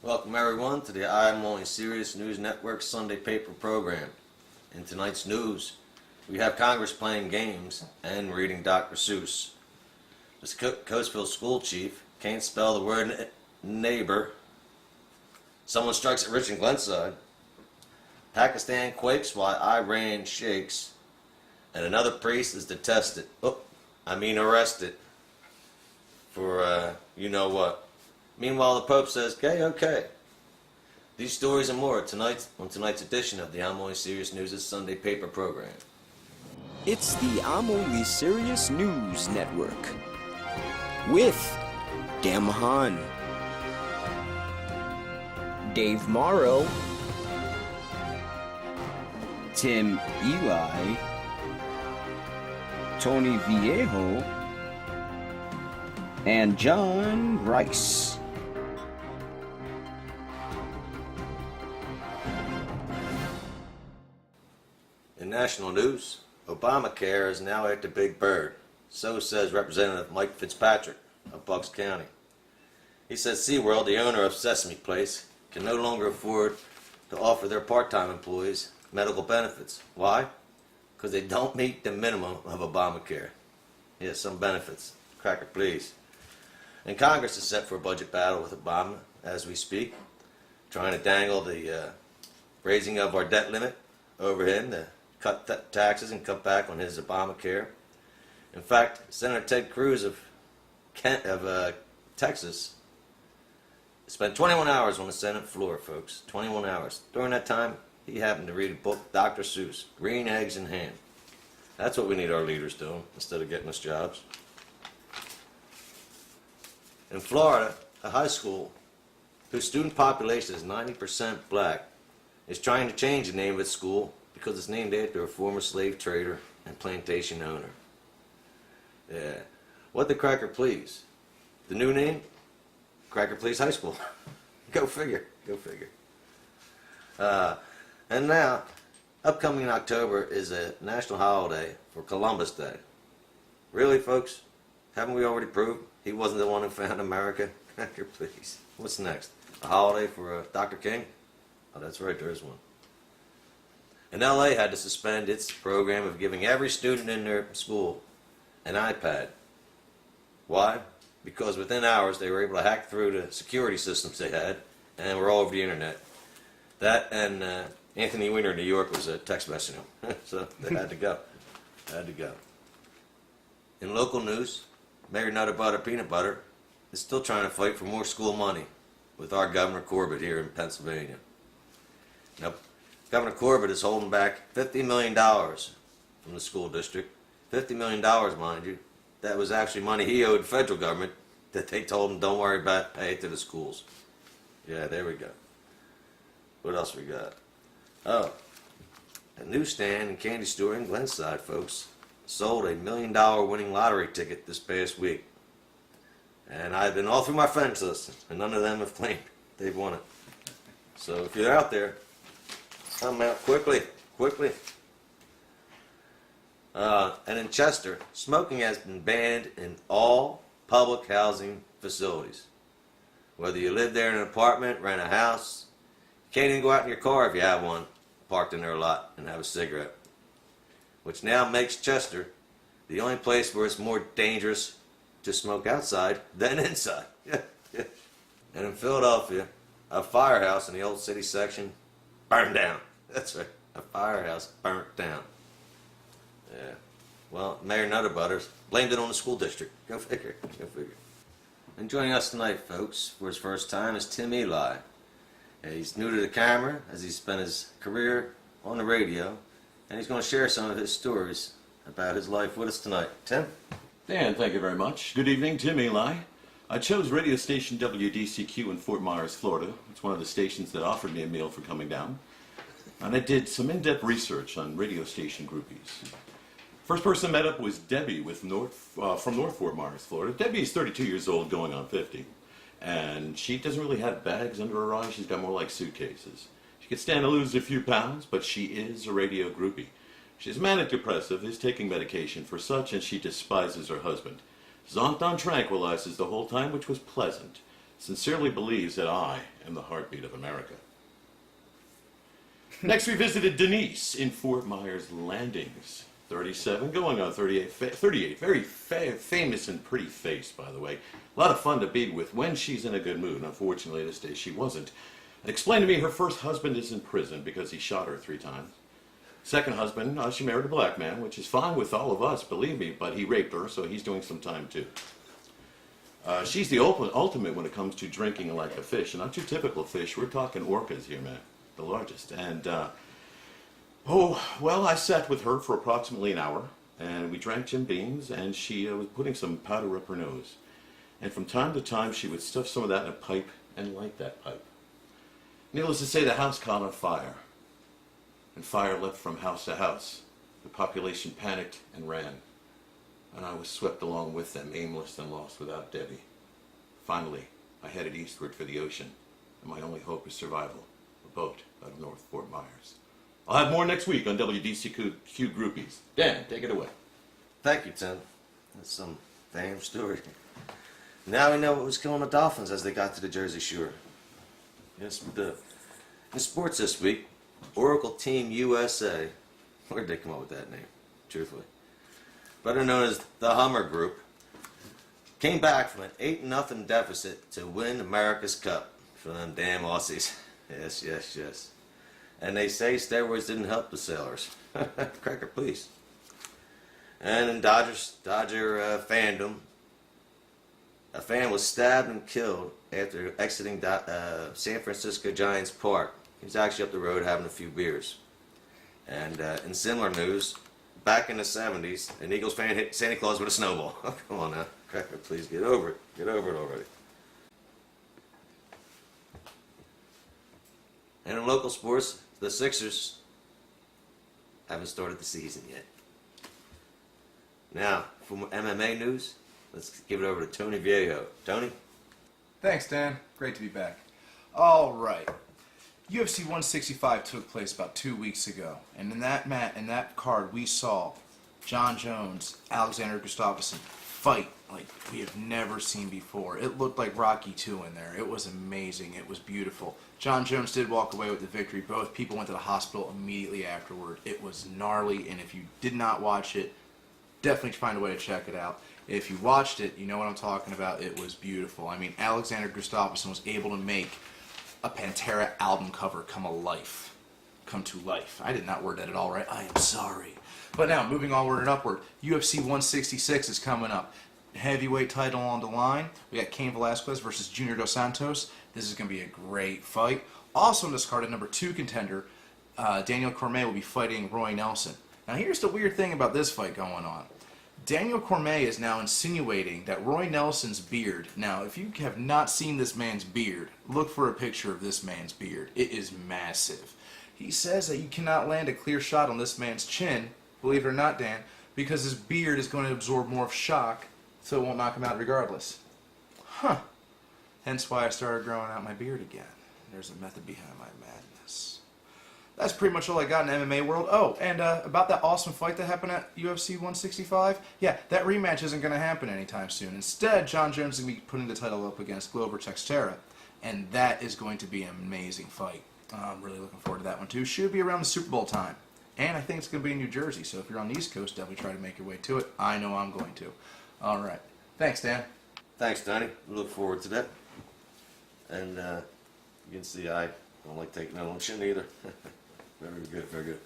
Welcome everyone to the I'm Only Serious News Network Sunday paper program. In tonight's news, we have Congress playing games and reading Dr. Seuss. The Coatesville school chief can't spell the word neighbor. Someone strikes at Richard Glenside. Pakistan quakes while Iran shakes. And another priest is arrested for you know what. Meanwhile, the Pope says, okay. These stories and more on tonight's edition of the I'm Only Serious News' Sunday paper program. It's the I'm Only Serious News Network with Dan Mahan, Dave Morrow, Tim Eli, Tony Viejo, and John Rice. In national news, Obamacare is now at the Big Bird. So says Representative Mike Fitzpatrick of Bucks County. He says SeaWorld, the owner of Sesame Place, can no longer afford to offer their part-time employees medical benefits. Why? Because they don't meet the minimum of Obamacare. Yes, some benefits. Cracker, please. And Congress is set for a budget battle with Obama as we speak, trying to dangle the raising of our debt limit over him to cut taxes and cut back on his Obamacare. In fact, Senator Ted Cruz of Texas spent 21 hours on the Senate floor, folks. 21 hours. During that time, he happened to read a book, Dr. Seuss, Green Eggs in Hand. That's what we need our leaders doing instead of getting us jobs. In Florida, a high school whose student population is 90% black is trying to change the name of its school because it's named after a former slave trader and plantation owner. Yeah. What the cracker please? The new name? Cracker Please High School. Go figure. Go figure. And now, upcoming in October is a national holiday for Columbus Day. Really, folks? Haven't we already proved he wasn't the one who found America? Cracker please. What's next? A holiday for Dr. King? Oh, that's right, there is one. And LA had to suspend its program of giving every student in their school an iPad. Why? Because within hours they were able to hack through the security systems they had and were all over the internet. That and Anthony Weiner in New York was text messaging them. So they had to go. Had to go. In local news, Mayor Nutter Butter Peanut Butter is still trying to fight for more school money with our Governor Corbett here in Pennsylvania. Now, Governor Corbett is holding back $50 million from the school district. $50 million, mind you. That was actually money he owed the federal government that they told him, don't worry about, pay it to the schools. Yeah, there we go. What else we got? Oh, a newsstand and candy store in Glenside, folks, sold a $1 million winning lottery ticket this past week. And I've been all through my friends list, and none of them have claimed they've won it. So if you're out there, come out quickly. And in Chester, smoking has been banned in all public housing facilities. Whether you live there in an apartment, rent a house, you can't even go out in your car if you have one parked in their lot and have a cigarette. Which now makes Chester the only place where it's more dangerous to smoke outside than inside. And in Philadelphia, a firehouse in the old city section burned down. That's right, a firehouse burnt down. Yeah. Well, Mayor Nutter Butters blamed it on the school district. Go figure. Go figure. And joining us tonight, folks, for his first time is Tim Eli. He's new to the camera as he spent his career on the radio, and he's going to share some of his stories about his life with us tonight. Tim? Dan, thank you very much. Good evening, Tim Eli. I chose radio station WDCQ in Fort Myers, Florida. It's one of the stations that offered me a meal for coming down. And I did some in-depth research on radio station groupies. First person I met up was Debbie from North Fort Myers, Florida. Debbie is 32 years old, going on 50. And she doesn't really have bags under her eyes. She's got more like suitcases. She could stand to lose a few pounds, but she is a radio groupie. She's manic depressive, is taking medication for such, and she despises her husband. Zontan tranquilizes the whole time, which was pleasant. sincerely believes that I am the heartbeat of America. Next, we visited Denise in Fort Myers Landings. 37, going on 38. 38, very famous and pretty face, by the way. A lot of fun to be with when she's in a good mood. Unfortunately, this day she wasn't. Explained to me her first husband is in prison because he shot her 3 times. Second husband, she married a black man, which is fine with all of us, believe me, but he raped her, so he's doing some time too. She's the ultimate when it comes to drinking like a fish. And not your typical fish, we're talking orcas here, man. The largest. And, I sat with her for approximately an hour, and we drank Jim Beams, and she was putting some powder up her nose. And from time to time, she would stuff some of that in a pipe and light that pipe. Needless to say, the house caught on fire. And fire leapt from house to house. The population panicked and ran. And I was swept along with them, aimless and lost without Debbie. Finally, I headed eastward for the ocean, and my only hope is survival, a boat out of North Fort Myers. I'll have more next week on WDCQ Groupies. Dan, take it away. Thank you, Tim. That's some damn story. Now we know what was killing the Dolphins as they got to the Jersey Shore. Yes, we do. In sports this week, Oracle Team USA, where did they come up with that name, truthfully? Better known as the Hummer Group, came back from an 8-0 deficit to win America's Cup for them damn Aussies. Yes, yes, yes. And they say steroids didn't help the sailors. Cracker, please. And in Dodger fandom, a fan was stabbed and killed after exiting San Francisco Giants Park. He was actually up the road having a few beers. And in similar news, back in the 70s, an Eagles fan hit Santa Claus with a snowball. Come on now, Cracker, please get over it. Get over it already. And in local sports, the Sixers haven't started the season yet. Now, for MMA news, let's give it over to Tony Viejo. Tony? Thanks, Dan. Great to be back. All right. UFC 165 took place about 2 weeks ago, and in that card we saw John Jones, Alexander Gustafsson fight like we have never seen before. It looked like Rocky II in there. It was amazing. It was beautiful. John Jones did walk away with the victory. Both people went to the hospital immediately afterward. It was gnarly, and if you did not watch it, definitely find a way to check it out. If you watched it, you know what I'm talking about. It was beautiful. I mean, Alexander Gustafsson was able to make a Pantera album cover come to life. I did not word that at all right. I am sorry. But now, moving onward and upward, UFC 166 is coming up. Heavyweight title on the line. We got Cain Velasquez versus Junior Dos Santos. This is going to be a great fight. Also in this card, at number 2 contender, Daniel Cormier will be fighting Roy Nelson. Now here's the weird thing about this fight going on. Daniel Cormier is now insinuating that Roy Nelson's beard, now if you have not seen this man's beard, look for a picture of this man's beard. It is massive. He says that you cannot land a clear shot on this man's chin, believe it or not, Dan, because his beard is going to absorb more of shock, so it won't knock him out regardless. Huh. Hence why I started growing out my beard again. There's a method behind my madness. That's pretty much all I got in the MMA world. Oh, and about that awesome fight that happened at UFC 165, yeah, that rematch isn't going to happen anytime soon. Instead, John Jones is going to be putting the title up against Glover Teixeira, and that is going to be an amazing fight. I'm really looking forward to that one too. Should be around the Super Bowl time, and I think it's going to be in New Jersey, so if you're on the East Coast, definitely try to make your way to it. I know I'm going to. All right. Thanks, Dan. Thanks, Tony. We look forward to that. And you can see I don't like taking no shit either. Very good, very good.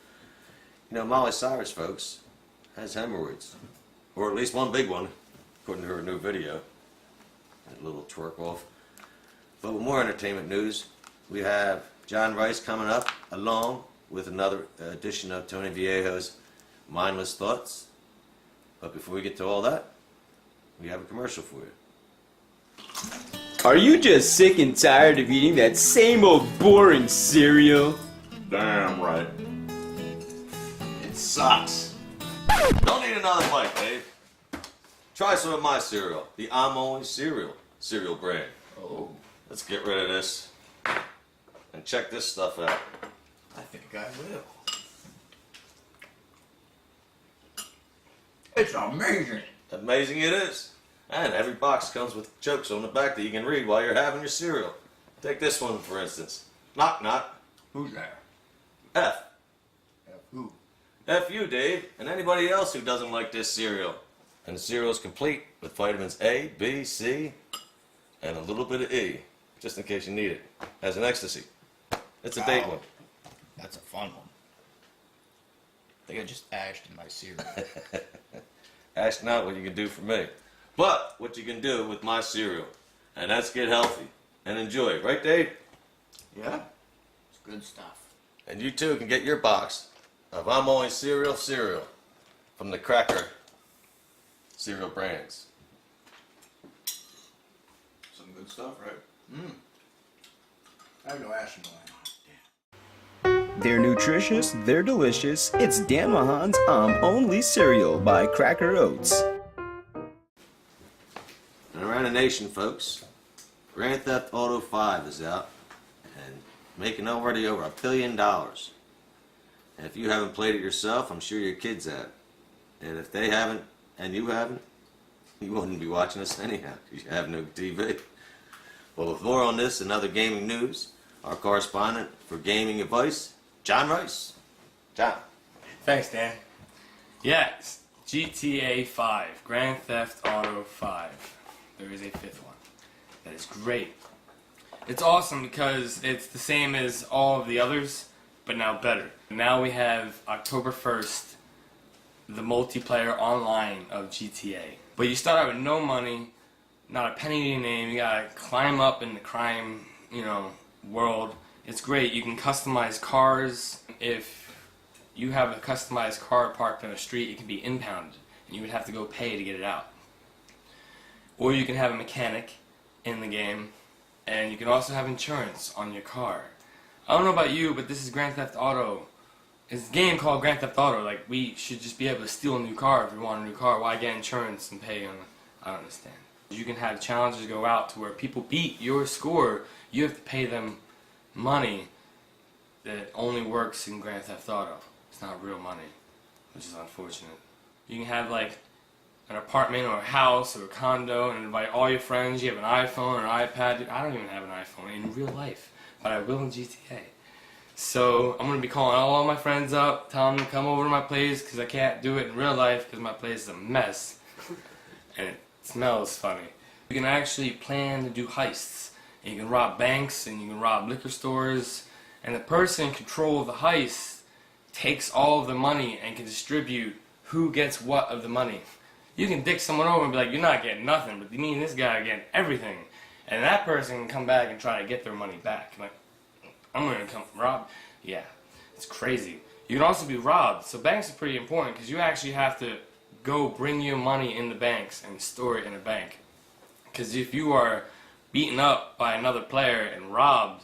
You know, Molly Cyrus, folks, has hemorrhoids. Or at least one big one, according to her new video. That little twerk off. But with more entertainment news, we have John Rice coming up, along with another edition of Tony Viejo's Mindless Thoughts. But before we get to all that, we have a commercial for you. Are you just sick and tired of eating that same old boring cereal? Damn right. It sucks. Don't need another bite, Dave. Try some of my cereal, the I'm Only cereal brand. Oh, Let's get rid of this and check this stuff out. I think I will. It's amazing. Amazing it is. And every box comes with jokes on the back that you can read while you're having your cereal. Take this one, for instance. Knock, knock. Who's there? F. Who? F you, Dave, and anybody else who doesn't like this cereal. And the cereal is complete with vitamins A, B, C, and a little bit of E, just in case you need it. As an ecstasy. It's a date one. That's a fun one. I think I just ashed in my cereal. Ask not what you can do for me, but what you can do with my cereal. And that's get healthy and enjoy it. Right, Dave? Yeah? It's good stuff. And you too can get your box of I'm Only Cereal from the Cracker cereal brands. Some good stuff, right? I have no ash in mine. They're nutritious, they're delicious. It's Dan Mahan's Only Cereal by Cracker Oats. And around the nation, folks, Grand Theft Auto 5 is out and making already over $1 billion. And if you haven't played it yourself, I'm sure your kids have. And if they haven't, and you haven't, you wouldn't be watching us anyhow, because you have no TV. Well, with more on this and other gaming news, our correspondent for gaming advice, John Rice. John. Thanks, Dan. Yes, GTA 5, Grand Theft Auto 5. There is a fifth one. That is great. It's awesome because it's the same as all of the others, but now better. Now we have October 1st, the multiplayer online of GTA. But you start out with no money, not a penny to your name. You gotta climb up in the crime, world. It's great. You can customize cars. If you have a customized car parked on a street, it can be impounded, and you would have to go pay to get it out. Or you can have a mechanic in the game, and you can also have insurance on your car. I don't know about you, but this is Grand Theft Auto. It's a game called Grand Theft Auto. Like, we should just be able to steal a new car if we want a new car. Why get insurance and pay on it? I don't understand. You can have challenges go out to where people beat your score. You have to pay them money that only works in Grand Theft Auto. It's not real money, which is unfortunate. You can have like an apartment or a house or a condo and invite all your friends. You have an iPhone or an iPad. I don't even have an iPhone in real life, but I will in GTA. So I'm going to be calling all my friends up, telling them to come over to my place because I can't do it in real life because my place is a mess and it smells funny. You can actually plan to do heists. And you can rob banks and you can rob liquor stores, and the person in control of the heist takes all of the money and can distribute who gets what of the money. You can dick someone over and be like, you're not getting nothing, but me and this guy are getting everything. And that person can come back and try to get their money back. Like, I'm going to come rob. Yeah, it's crazy. You can also be robbed. So banks are pretty important because you actually have to go bring your money in the banks and store it in a bank. Because if you are beaten up by another player and robbed,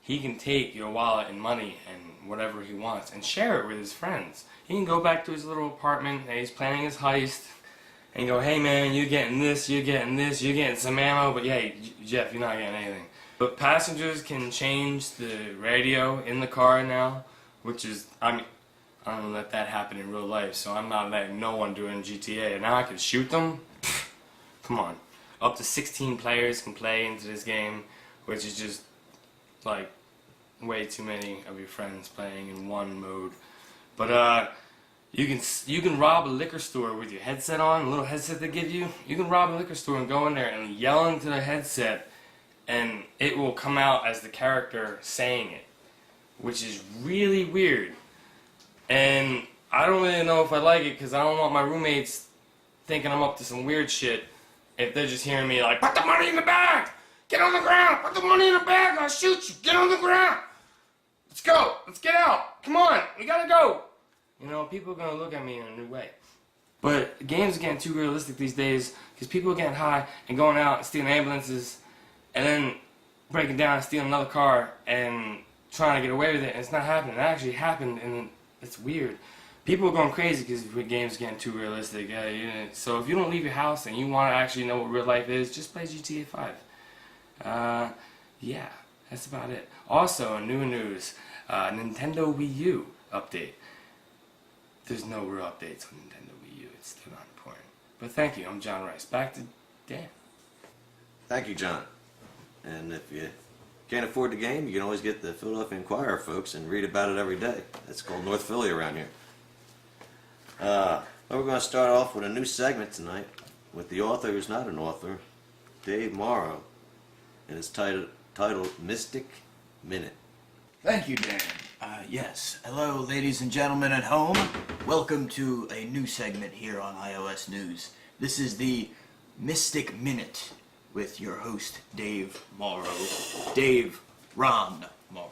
he can take your wallet and money and whatever he wants and share it with his friends. He can go back to his little apartment and he's planning his heist and go, hey man, you're getting this, you're getting this, you're getting some ammo, but yeah, Jeff, you're not getting anything. But passengers can change the radio in the car now, which is, I don't let that happen in real life, so I'm not letting no one do it in GTA. And now I can shoot them? Come on. Up to 16 players can play into this game, which is just like way too many of your friends playing in one mode. But you can rob a liquor store with your headset on, a little headset they give you. You can rob a liquor store and go in there and yell into the headset, and it will come out as the character saying it, which is really weird. And I don't really know if I like it because I don't want my roommates thinking I'm up to some weird shit. If they're just hearing me like, put the money in the bag! Get on the ground! Put the money in the bag! I'll shoot you! Get on the ground! Let's go! Let's get out! Come on! We gotta go! People are gonna look at me in a new way. But games are getting too realistic these days because people are getting high and going out and stealing ambulances and then breaking down and stealing another car and trying to get away with it. And it's not happening. It actually happened and it's weird. People are going crazy because the game's getting too realistic. So if you don't leave your house and you want to actually know what real life is, just play GTA 5. Yeah, that's about it. Also, new news, Nintendo Wii U update. There's no real updates on Nintendo Wii U. It's still not important. But thank you. I'm John Rice. Back to Dan. Thank you, John. And if you can't afford the game, you can always get the Philadelphia Inquirer, folks, and read about it every day. It's called North Philly around here. Well, we're going to start off with a new segment tonight with the author who's not an author, Dave Morrow, and it's titled Mystic Minute. Thank you, Dan. Yes. Hello, ladies and gentlemen at home. Welcome to a new segment here on iOS News. This is the Mystic Minute with your host, Dave Morrow. Dave Ron Morrow.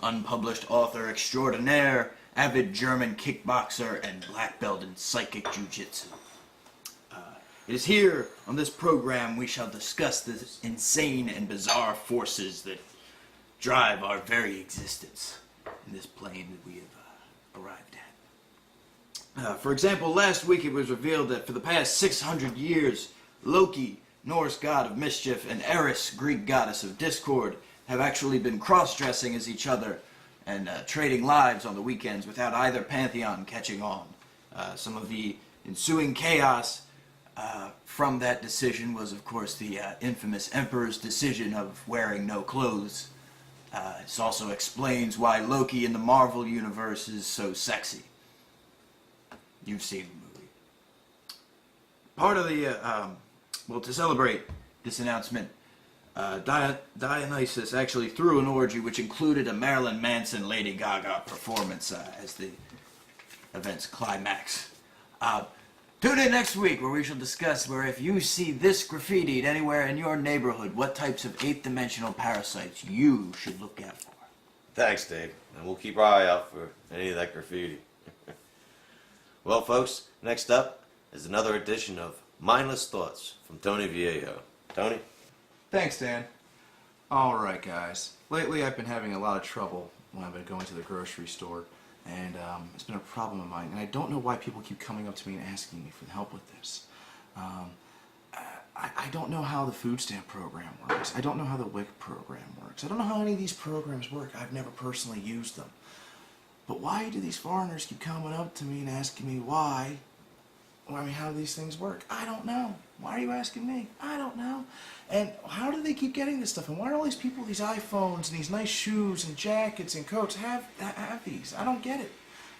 Unpublished author extraordinaire, avid German kickboxer, and black belt in psychic jiu-jitsu. It is here on this program we shall discuss the insane and bizarre forces that drive our very existence in this plane that we have arrived at. For example, last week it was revealed that for the past 600 years, Loki, Norse god of mischief, and Eris, Greek goddess of discord, have actually been cross-dressing as each other and trading lives on the weekends without either pantheon catching on. Some of the ensuing chaos from that decision was, of course, the infamous Emperor's decision of wearing no clothes. This also explains why Loki in the Marvel Universe is so sexy. You've seen the movie. Part of the, to celebrate this announcement, Dionysus actually threw an orgy which included a Marilyn Manson Lady Gaga performance as the event's climax. Tune in next week where we shall discuss where if you see this graffitied anywhere in your neighborhood, what types of 8th-dimensional parasites you should look out for. Thanks, Dave. And we'll keep our eye out for any of that graffiti. Well, folks, next up is another edition of Mindless Thoughts from Tony Viejo. Tony? Thanks, Dan. Alright, guys. Lately I've been having a lot of trouble when I've been going to the grocery store. And it's been a problem of mine. And I don't know why people keep coming up to me and asking me for help with this. I don't know how the food stamp program works. I don't know how the WIC program works. I don't know how any of these programs work. I've never personally used them. But why do these foreigners keep coming up to me and asking me why? Well, I mean, how do these things work? I don't know. Why are you asking me? I don't know. And how do they keep getting this stuff? And why do all these people, these iPhones and these nice shoes and jackets and coats have these? I don't get it.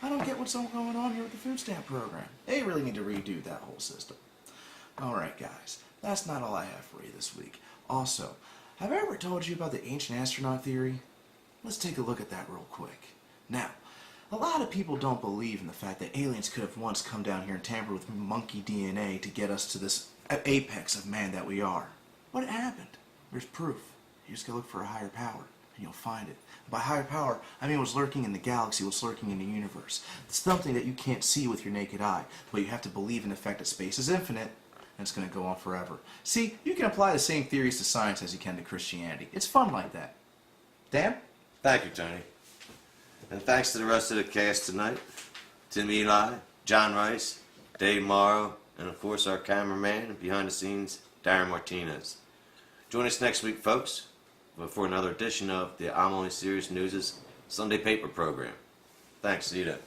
I don't get what's going on here with the food stamp program. They really need to redo that whole system. Alright, guys. That's not all I have for you this week. Also, have I ever told you about the ancient astronaut theory? Let's take a look at that real quick. Now, a lot of people don't believe in the fact that aliens could have once come down here and tampered with monkey DNA to get us to this apex of man that we are. But it happened. There's proof. You just gotta look for a higher power, and you'll find it. By higher power, I mean what's lurking in the galaxy, what's lurking in the universe. It's something that you can't see with your naked eye, but you have to believe in the fact that space is infinite, and it's gonna go on forever. See, you can apply the same theories to science as you can to Christianity. It's fun like that. Dan? Thank you, Tony. And thanks to the rest of the cast tonight. Tim Eli, John Rice, Dave Morrow, and of course our cameraman behind the scenes, Darren Martinez. Join us next week, folks, for another edition of the I'm Only Serious News' Sunday Paper program. Thanks, see you then.